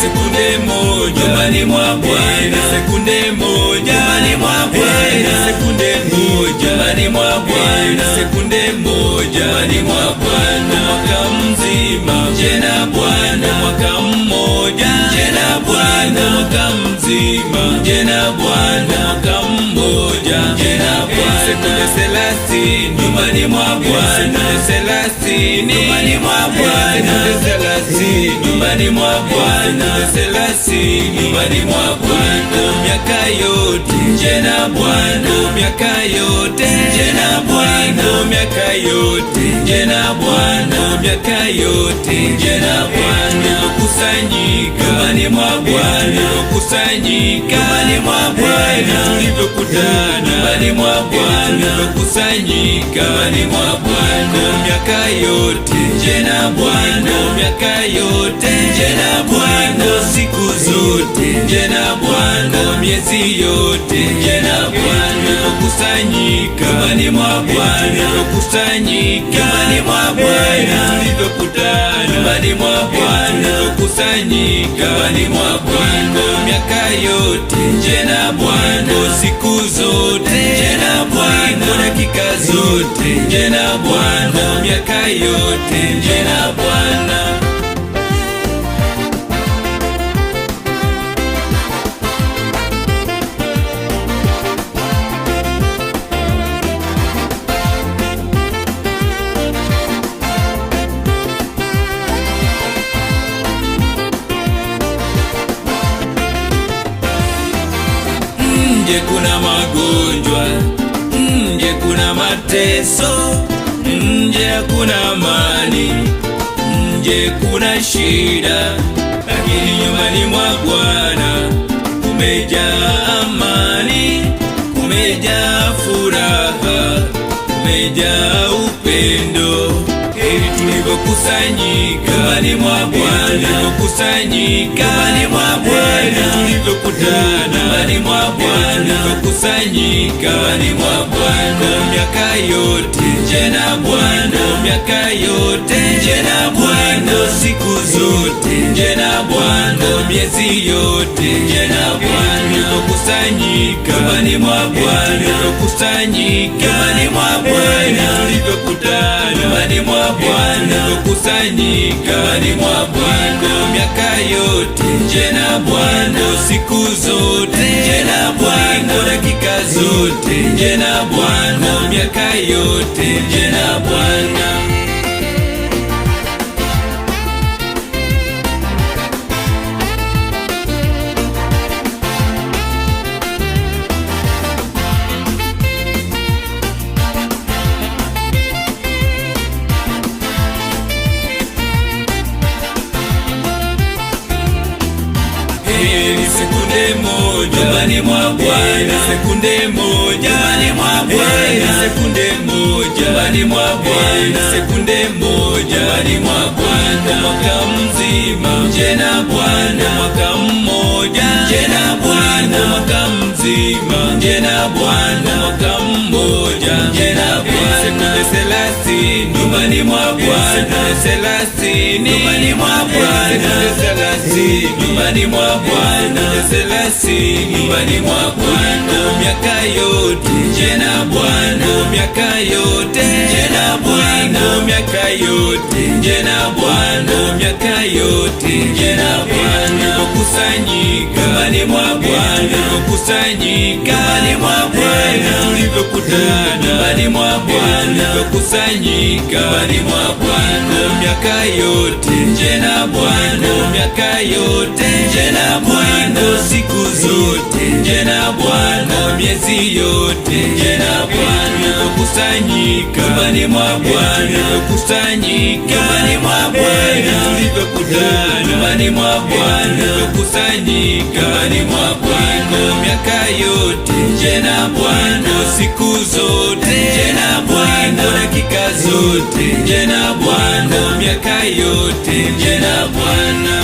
sekunde moja nyumbani mwa Bwana, sekunde moja nyumbani mwa Bwana, sekunde moja nyumbani mwa Bwana, sekunde moja nyumbani mwa Bwana. Mwaka mzima nje na Bwana, mwaka mmoja nje na Bwana, mwaka mzima nje na Bwana, mwaka mmoja nje na Bwana. Sekunde 30 nyumbani mwa Bwana, sekunde 30 nyumbani mwa Bwana, sekunde 30 nyumbani mwa Bwana, 30 nyumbani mwa Bwana. Miaka yote nje na Bwana, miaka yote nje na Bwana, miaka yote nje na Bwana, miaka yote nje na Bwana. Kusanyika nyumbani mwa Bwana, kusanyika nyumbani mwa Bwana, tulivyokutana nyumbani mwa Bwana, kusanyika nyumbani mwa Bwana. Miaka yote nje na Bwana, miaka yote nje na Bwana, siku zote nje na Bwana, miezi yote nje na Bwana. Kusanyika nyumbani mwa Bwana, kusanyika nyumbani mwa Bwana, tulivyokutana nyumbani mwa Bwana, kusanyika nyumbani mwa Bwana. Miaka yote nje na Bwana, siku zote nje na Bwana, dakika zote nje na Bwana, miaka yote nje na Bwana. Nje kuna magonjwa, nje kuna mateso, nje kuna amani, nje kuna shida, lakini nyumbani mwa Bwana kumejaa amani, kumejaa furaha, kumejaa upendo. Heri tulivyokusanyika nyumbani mwa Bwana, kusanyika nyumbani mwa Bwana, tulivyokutana nyumbani mwa Bwana, kusanyika nyumbani mwa Bwana. Miaka yote nje na Bwana, miaka yote nje na Bwana, siku zote nje na Bwana, miezi yote nje na Bwana. Kusanyika nyumbani mwa Bwana, kusanyika nyumbani mwa Bwana, tulivyokutana nyumbani mwa Bwana, kusanyika nyumbani mwa Bwana. Miaka yote nje na Bwana, siku zote nje na Bwana, dakika zote nje na Bwana, miaka yote nje na Bwana. Sekunde moja nyumbani mwa Bwana, sekunde moja nyumbani mwa Bwana, sekunde moja nyumbani mwa Bwana, sekunde moja nyumbani mwa Bwana. Mwaka mzima nje na Bwana, mwaka mmoja nje na Bwana, mwaka mzima nje na Bwana, mwaka mmoja nje na Bwana. Sekunde 30 nyumbani mwa Bwana, 30 nyumbani mwa Bwana, 30 nyumbani mwa Bwana, 30 nyumbani mwa Bwana. Miaka yote nje na Bwana, miaka yote nje na Bwana, miaka yote nje na Bwana, miaka yote nje na Bwana. Kusanyika nyumbani mwa Bwana, kusanyika nyumbani mwa Bwana, tulivyokutana nyumbani mwa Bwana, kusanyika nyumbani mwa Bwana. Miaka yote nje na Bwana, miaka yote nje na Bwana, siku zote nje na Bwana, miezi yote nje na Bwana. Kusanyika nyumbani mwa Bwana, kusanyika nyumbani mwa Bwana, tulivyokutana nyumbani mwa Bwana, kusanyika nyumbani mwa Bwana. Miaka yote nje na Bwana, siku zote nje na Bwana, dakika zote nje na Bwana, miaka yote nje na Bwana.